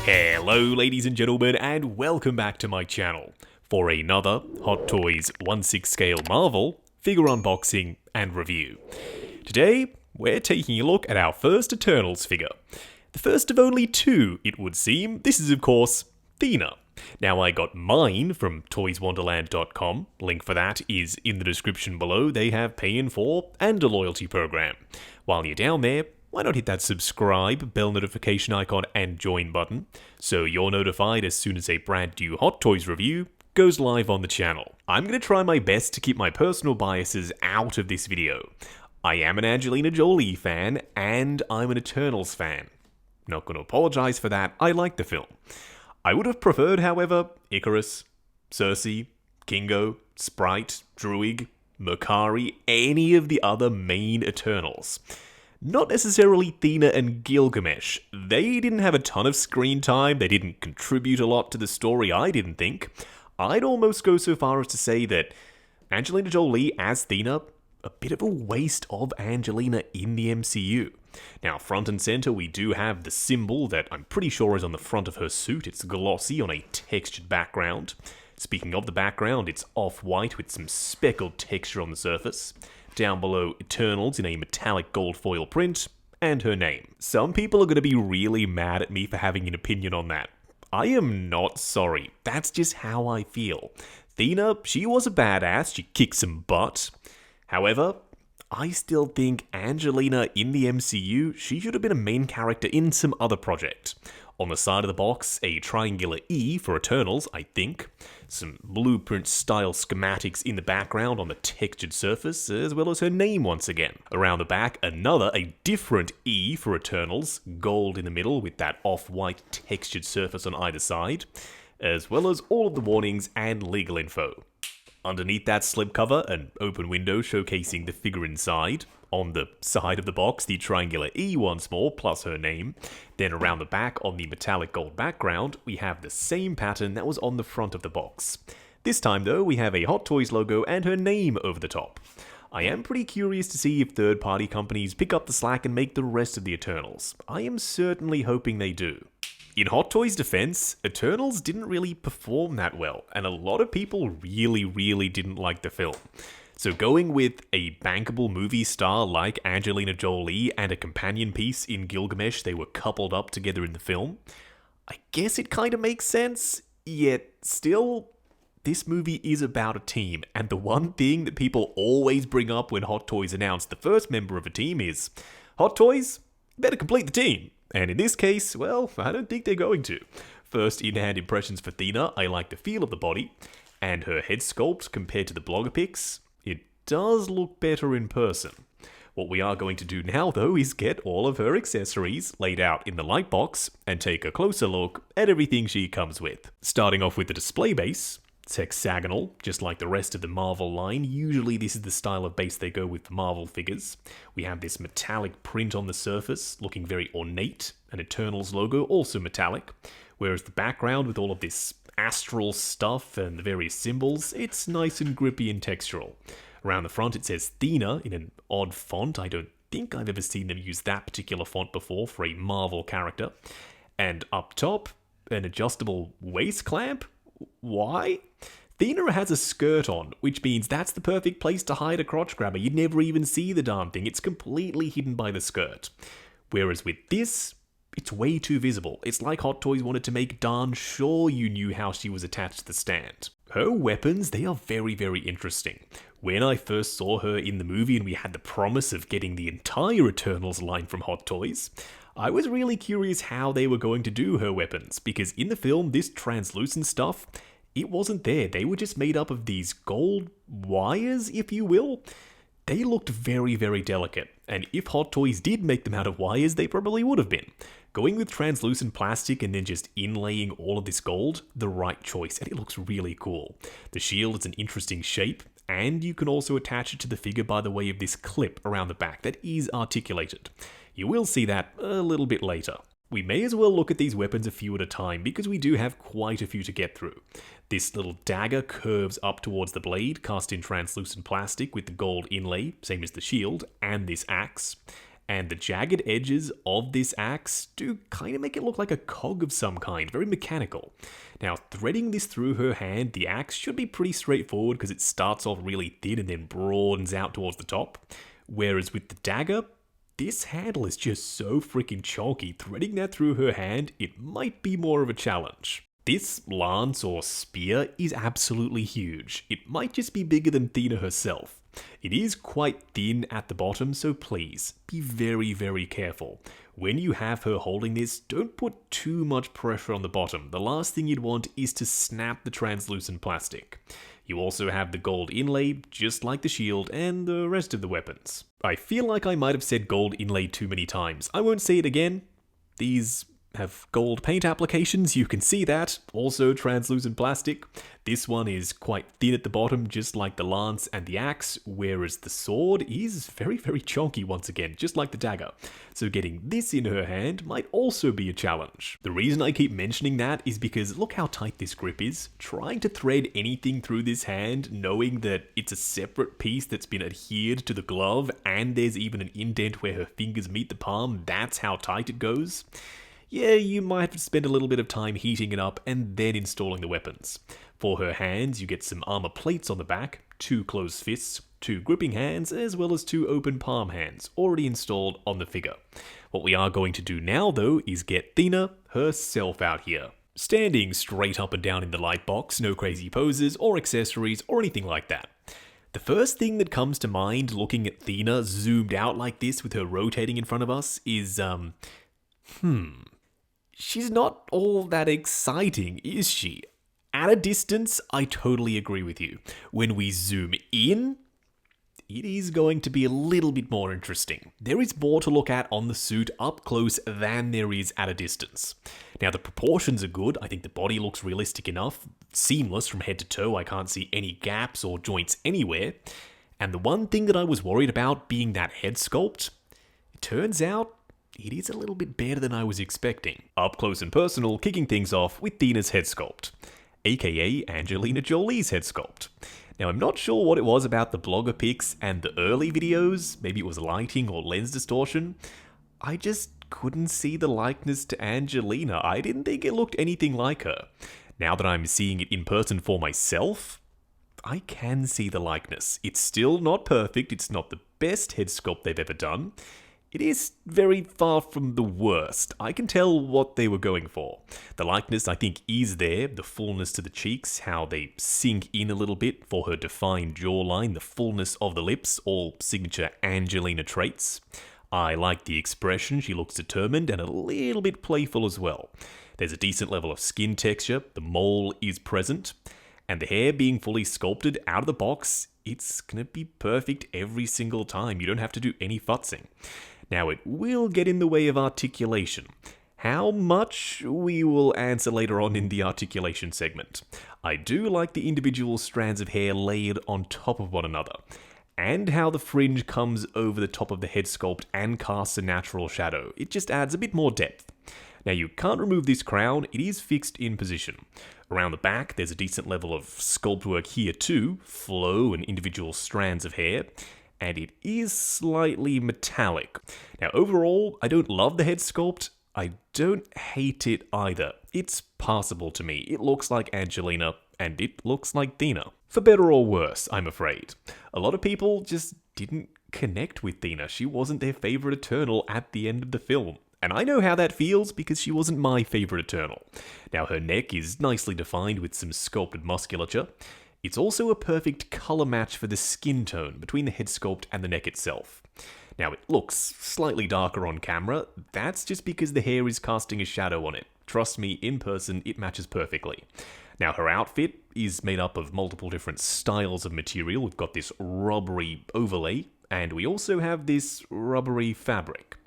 Hello ladies and gentlemen, and welcome back to my channel for another Hot Toys 1/6 scale Marvel figure unboxing and review. Today, we're taking a look at our first Eternals figure. The first of only two, it would seem. This is of course Thena. Now I got mine from toyswonderland.com, link for that is in the description below. They have pay in 4 and a loyalty program. While you're down there, why not hit that subscribe, bell notification icon and join button, so you're notified as soon as a brand new Hot Toys review goes live on the channel. I'm going to try my best to keep my personal biases out of this video. I am an Angelina Jolie fan, and I'm an Eternals fan. Not going to apologize for that, I like the film. I would have preferred, however, Icarus, Cersei, Kingo, Sprite, Druig, Mercari, any of the other main Eternals. Not necessarily Thena and Gilgamesh. They didn't have a ton of screen time, they didn't contribute a lot to the story, I didn't think. I'd almost go so far as to say that Angelina Jolie as Thena, a bit of a waste of Angelina in the MCU. Now, front and center, we do have the symbol that I'm pretty sure is on the front of her suit. It's glossy on a textured background. Speaking of the background, it's off-white with some speckled texture on the surface. Down below, Eternals in a metallic gold foil print, and her name. Some people are going to be really mad at me for having an opinion on that. I am not sorry. That's just how I feel. Thena, she was a badass, she kicked some butt. However, I still think Angelina in the MCU, she should have been a main character in some other project. On the side of the box, a triangular E for Eternals, I think. Some blueprint-style schematics in the background on the textured surface, as well as her name once again. Around the back, a different E for Eternals, gold in the middle with that off-white textured surface on either side, as well as all of the warnings and legal info. Underneath that slipcover, an open window showcasing the figure inside. On the side of the box, the triangular E once more, plus her name. Then around the back, on the metallic gold background, we have the same pattern that was on the front of the box. This time, though, we have a Hot Toys logo and her name over the top. I am pretty curious to see if third-party companies pick up the slack and make the rest of the Eternals. I am certainly hoping they do. In Hot Toys' defense, Eternals didn't really perform that well, and a lot of people really didn't like the film. So going with a bankable movie star like Angelina Jolie and a companion piece in Gilgamesh they were coupled up together in the film, I guess it kinda makes sense, yet still, this movie is about a team, and the one thing that people always bring up when Hot Toys announce the first member of a team is, Hot Toys, better complete the team. And in this case, well, I don't think they're going to. First in-hand impressions for Thena, I like the feel of the body, and her head sculpt compared to the blogger pics, it does look better in person. What we are going to do now, though, is get all of her accessories laid out in the light box and take a closer look at everything she comes with. Starting off with the display base. It's hexagonal, just like the rest of the Marvel line. Usually this is the style of base they go with for Marvel figures. We have this metallic print on the surface, looking very ornate, an Eternals logo, also metallic, whereas the background with all of this astral stuff and the various symbols, it's nice and grippy and textural. Around the front it says Thena in an odd font. I don't think I've ever seen them use that particular font before for a Marvel character. And up top, an adjustable waist clamp? Why? Thena has a skirt on, which means that's the perfect place to hide a crotch grabber. You'd never even see the darn thing. It's completely hidden by the skirt. Whereas with this, it's way too visible. It's like Hot Toys wanted to make darn sure you knew how she was attached to the stand. Her weapons, they are very interesting. When I first saw her in the movie and we had the promise of getting the entire Eternals line from Hot Toys, I was really curious how they were going to do her weapons, because in the film, this translucent stuff, it wasn't there. They were just made up of these gold wires, if you will. They looked very delicate, and if Hot Toys did make them out of wires, they probably would have been. Going with translucent plastic and then just inlaying all of this gold, the right choice, and it looks really cool. The shield is an interesting shape, and you can also attach it to the figure by the way of this clip around the back that is articulated. You will see that a little bit later. We may as well look at these weapons a few at a time because we do have quite a few to get through. This little dagger curves up towards the blade, cast in translucent plastic with the gold inlay, same as the shield, and this axe. And the jagged edges of this axe do kind of make it look like a cog of some kind, very mechanical. Now, threading this through her hand, the axe should be pretty straightforward because it starts off really thin and then broadens out towards the top. Whereas with the dagger, this handle is just so freaking chunky. Threading that through her hand, it might be more of a challenge. This lance or spear is absolutely huge. It might just be bigger than Thena herself. It is quite thin at the bottom, so please be very, very careful. When you have her holding this, don't put too much pressure on the bottom. The last thing you'd want is to snap the translucent plastic. You also have the gold inlay, just like the shield and the rest of the weapons. I feel like I might have said gold inlay too many times. I won't say it again. These have gold paint applications, you can see that. Also translucent plastic. This one is quite thin at the bottom, just like the lance and the axe, whereas the sword is very, very chunky once again, just like the dagger. So getting this in her hand might also be a challenge. The reason I keep mentioning that is because look how tight this grip is. Trying to thread anything through this hand, knowing that it's a separate piece that's been adhered to the glove, and there's even an indent where her fingers meet the palm, that's how tight it goes. Yeah, you might have to spend a little bit of time heating it up and then installing the weapons. For her hands, you get some armor plates on the back, 2 closed fists, 2 gripping hands, as well as 2 open palm hands, already installed on the figure. What we are going to do now, though, is get Thena herself out here. Standing straight up and down in the light box, no crazy poses or accessories or anything like that. The first thing that comes to mind looking at Thena zoomed out like this with her rotating in front of us is, she's not all that exciting, is she? At a distance, I totally agree with you. When we zoom in, it is going to be a little bit more interesting. There is more to look at on the suit up close than there is at a distance. Now, the proportions are good. I think the body looks realistic enough. Seamless from head to toe. I can't see any gaps or joints anywhere. And the one thing that I was worried about being that head sculpt, it turns out it is a little bit better than I was expecting. Up close and personal, kicking things off with Thena's head sculpt, aka Angelina Jolie's head sculpt. Now, I'm not sure what it was about the blogger pics and the early videos, maybe it was lighting or lens distortion. I just couldn't see the likeness to Angelina. I didn't think it looked anything like her. Now that I'm seeing it in person for myself, I can see the likeness. It's still not perfect, it's not the best head sculpt they've ever done. It is very far from the worst. I can tell what they were going for. The likeness, I think, is there. The fullness to the cheeks, how they sink in a little bit for her defined jawline, the fullness of the lips, all signature Angelina traits. I like the expression. She looks determined and a little bit playful as well. There's a decent level of skin texture. The mole is present. And the hair being fully sculpted out of the box, it's going to be perfect every single time. You don't have to do any futzing. Now, it will get in the way of articulation. How much, we will answer later on in the articulation segment. I do like the individual strands of hair layered on top of one another, and how the fringe comes over the top of the head sculpt and casts a natural shadow. It just adds a bit more depth. Now, you can't remove this crown, it is fixed in position. Around the back, there's a decent level of sculpt work here too, flow and individual strands of hair. And it is slightly metallic. Now, overall, I don't love the head sculpt. I don't hate it either. It's passable to me. It looks like Angelina, and it looks like Thena. For better or worse, I'm afraid. A lot of people just didn't connect with Thena. She wasn't their favorite Eternal at the end of the film. And I know how that feels because she wasn't my favorite Eternal. Now, her neck is nicely defined with some sculpted musculature. It's also a perfect color match for the skin tone between the head sculpt and the neck itself. Now, it looks slightly darker on camera. That's just because the hair is casting a shadow on it. Trust me, in person, it matches perfectly. Now, her outfit is made up of multiple different styles of material. We've got this rubbery overlay, and we also have this rubbery fabric.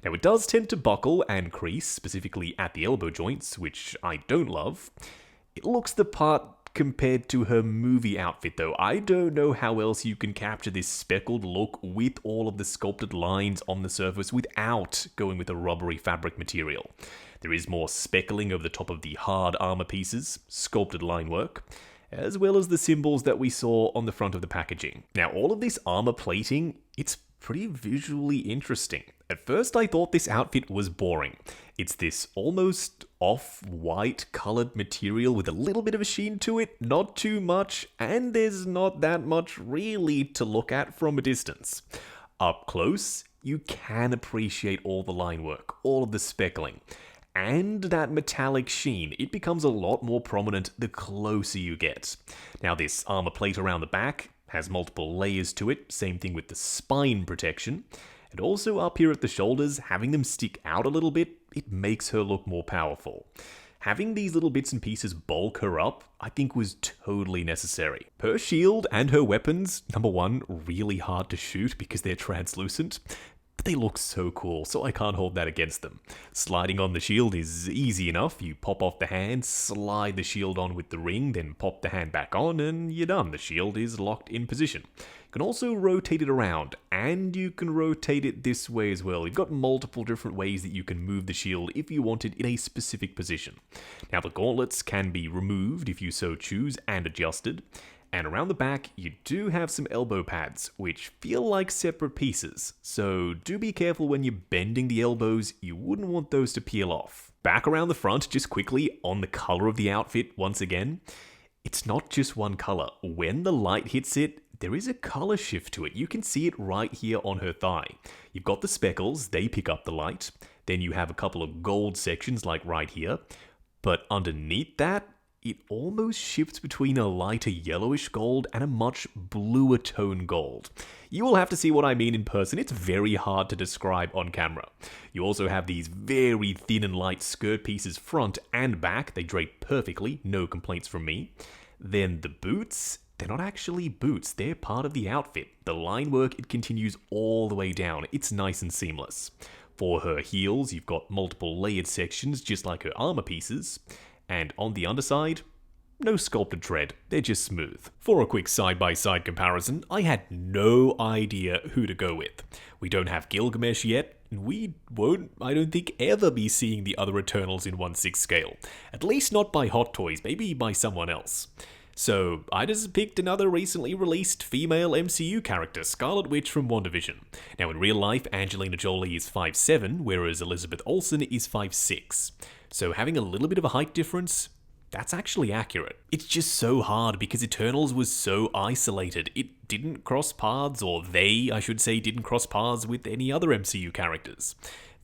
Now, it does tend to buckle and crease, specifically at the elbow joints, which I don't love. It looks the part compared to her movie outfit, though. I don't know how else you can capture this speckled look with all of the sculpted lines on the surface without going with a rubbery fabric material. There is more speckling over the top of the hard armor pieces, sculpted line work, as well as the symbols that we saw on the front of the packaging. Now, all of this armor plating, it's pretty visually interesting. At first I thought this outfit was boring. It's this almost off-white colored material with a little bit of a sheen to it, not too much, and there's not that much really to look at from a distance. Up close, you can appreciate all the line work, all of the speckling, and that metallic sheen. It becomes a lot more prominent the closer you get. Now this armor plate around the back has multiple layers to it, same thing with the spine protection. And also up here at the shoulders, having them stick out a little bit, it makes her look more powerful. Having these little bits and pieces bulk her up, I think was totally necessary. Her shield and her weapons, number one, really hard to shoot because they're translucent. But they look so cool, so I can't hold that against them. Sliding on the shield is easy enough. You pop off the hand, slide the shield on with the ring, then pop the hand back on, and you're done. The shield is locked in position. You can also rotate it around, and you can rotate it this way as well. You've got multiple different ways that you can move the shield if you want it in a specific position. Now the gauntlets can be removed if you so choose and adjusted. And around the back, you do have some elbow pads, which feel like separate pieces, so do be careful when you're bending the elbows. You wouldn't want those to peel off. Back around the front, just quickly, on the color of the outfit once again, it's not just one color. When the light hits it, there is a color shift to it. You can see it right here on her thigh. You've got the speckles, they pick up the light. Then you have a couple of gold sections like right here, but underneath that, it almost shifts between a lighter yellowish gold and a much bluer tone gold. You will have to see what I mean in person. It's very hard to describe on camera. You also have these very thin and light skirt pieces front and back. They drape perfectly, no complaints from me. Then the boots, they're not actually boots, they're part of the outfit. The line work, it continues all the way down. It's nice and seamless. For her heels, you've got multiple layered sections just like her armor pieces. And on the underside, no sculpted tread, they're just smooth. For a quick side-by-side comparison, I had no idea who to go with. We don't have Gilgamesh yet, and we won't, I don't think, ever be seeing the other Eternals in 1/6 scale. At least not by Hot Toys, maybe by someone else. So I just picked another recently released female MCU character, Scarlet Witch from WandaVision. Now in real life, Angelina Jolie is 5'7", whereas Elizabeth Olsen is 5'6". So having a little bit of a height difference, that's actually accurate. It's just so hard because Eternals was so isolated. It didn't cross paths, or they, I should say, didn't cross paths with any other MCU characters.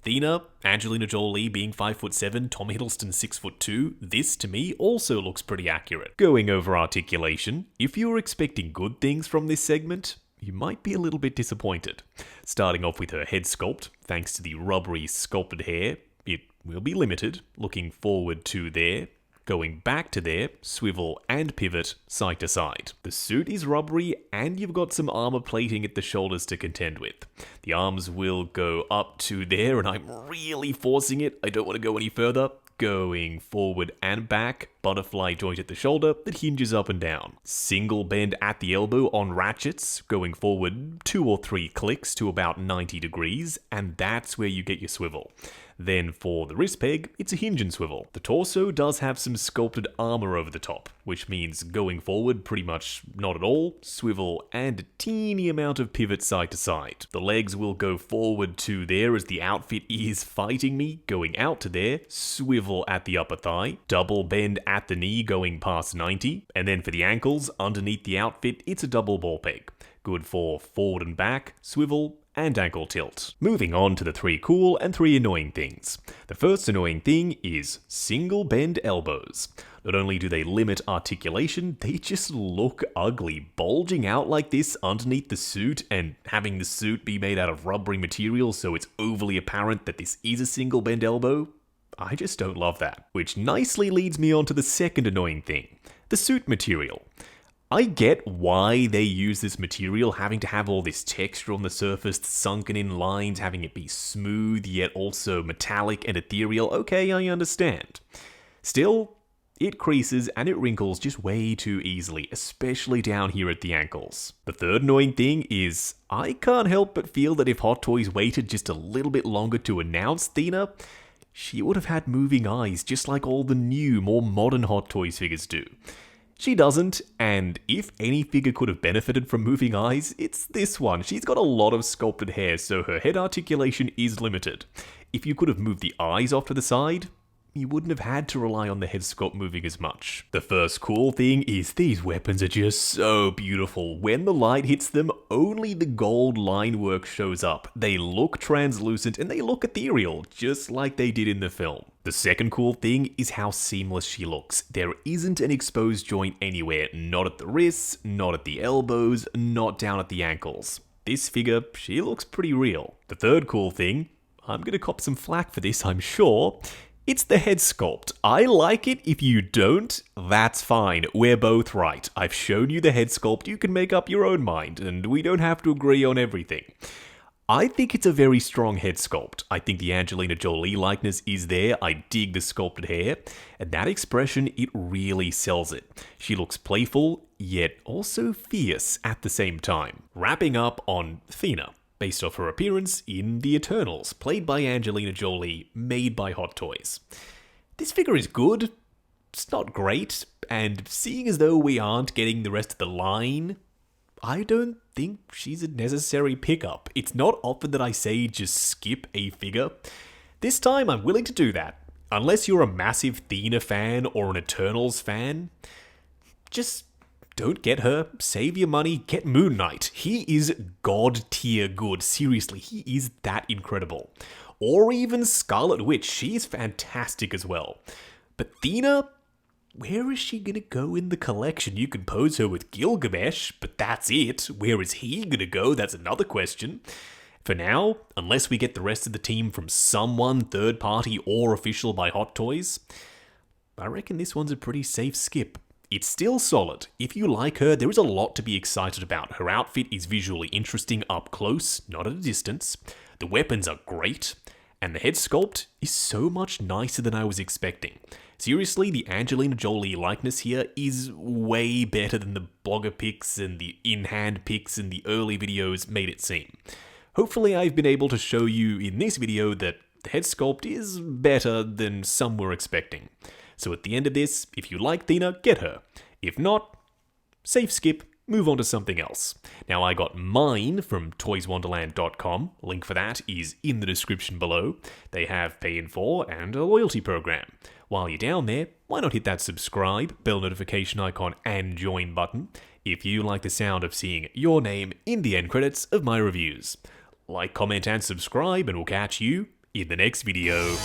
Thena, Angelina Jolie being 5'7", Tom Hiddleston 6'2", this to me also looks pretty accurate. Going over articulation, if you were expecting good things from this segment, you might be a little bit disappointed. Starting off with her head sculpt, thanks to the rubbery sculpted hair, it will be limited, looking forward to there. Going back to there, swivel and pivot side to side. The suit is rubbery and you've got some armor plating at the shoulders to contend with. The arms will go up to there and I'm really forcing it. I don't want to go any further. Going forward and back, butterfly joint at the shoulder that hinges up and down. Single bend at the elbow on ratchets, going forward 2 or 3 clicks to about 90 degrees, and that's where you get your swivel. Then for the wrist peg, it's a hinge and swivel. The torso does have some sculpted armor over the top, which means going forward pretty much not at all, swivel and a teeny amount of pivot side to side. The legs will go forward to there as the outfit is fighting me, going out to there, swivel at the upper thigh, double bend at the knee going past 90, and then for the ankles, underneath the outfit, it's a double ball peg. Good for forward and back, swivel, and ankle tilt. Moving on to the 3 cool and 3 annoying things. The first annoying thing is single bend elbows. Not only do they limit articulation, they just look ugly. Bulging out like this underneath the suit and having the suit be made out of rubbery material so it's overly apparent that this is a single bend elbow. I just don't love that. Which nicely leads me on to the second annoying thing, the suit material. I get why they use this material, having to have all this texture on the surface, sunken in lines, having it be smooth yet also metallic and ethereal. Okay, I understand. Still, it creases and it wrinkles just way too easily, especially down here at the ankles. The third annoying thing is, I can't help but feel that if Hot Toys waited just a little bit longer to announce Thena, she would have had moving eyes just like all the new, more modern Hot Toys figures do. She doesn't, and if any figure could have benefited from moving eyes, it's this one. She's got a lot of sculpted hair, so her head articulation is limited. If you could have moved the eyes off to the side, you wouldn't have had to rely on the head sculpt moving as much. The first cool thing is these weapons are just so beautiful. When the light hits them, only the gold line work shows up. They look translucent and they look ethereal, just like they did in the film. The second cool thing is how seamless she looks. There isn't an exposed joint anywhere, not at the wrists, not at the elbows, not down at the ankles. This figure, she looks pretty real. The third cool thing, I'm gonna cop some flack for this, I'm sure, it's the head sculpt. I like it. If you don't, that's fine. We're both right. I've shown you the head sculpt. You can make up your own mind, and we don't have to agree on everything. I think it's a very strong head sculpt. I think the Angelina Jolie likeness is there. I dig the sculpted hair, and that expression, it really sells it. She looks playful, yet also fierce at the same time. Wrapping up on Thena, based off her appearance in The Eternals, played by Angelina Jolie, made by Hot Toys. This figure is good, it's not great, and seeing as though we aren't getting the rest of the line, I don't think she's a necessary pickup. It's not often that I say just skip a figure. This time I'm willing to do that. Unless you're a massive Thena fan or an Eternals fan, just don't get her, save your money, get Moon Knight. He is god tier good, seriously, he is that incredible. Or even Scarlet Witch, she's fantastic as well. But Thena, where is she gonna go in the collection? You can pose her with Gilgamesh, but that's it. Where is he gonna go? That's another question. For now, unless we get the rest of the team from someone, third party or official by Hot Toys, I reckon this one's a pretty safe skip. It's still solid. If you like her, there is a lot to be excited about. Her outfit is visually interesting up close, not at a distance. The weapons are great, and the head sculpt is so much nicer than I was expecting. Seriously, the Angelina Jolie likeness here is way better than the blogger pics and the in-hand pics and the early videos made it seem. Hopefully I've been able to show you in this video that the head sculpt is better than some were expecting. So at the end of this, if you like Thena, get her. If not, safe skip, move on to something else. Now I got mine from toyswonderland.com, link for that is in the description below. They have Pay in 4 and a loyalty program. While you're down there, why not hit that subscribe, bell notification icon and join button if you like the sound of seeing your name in the end credits of my reviews. Like, comment and subscribe and we'll catch you in the next video.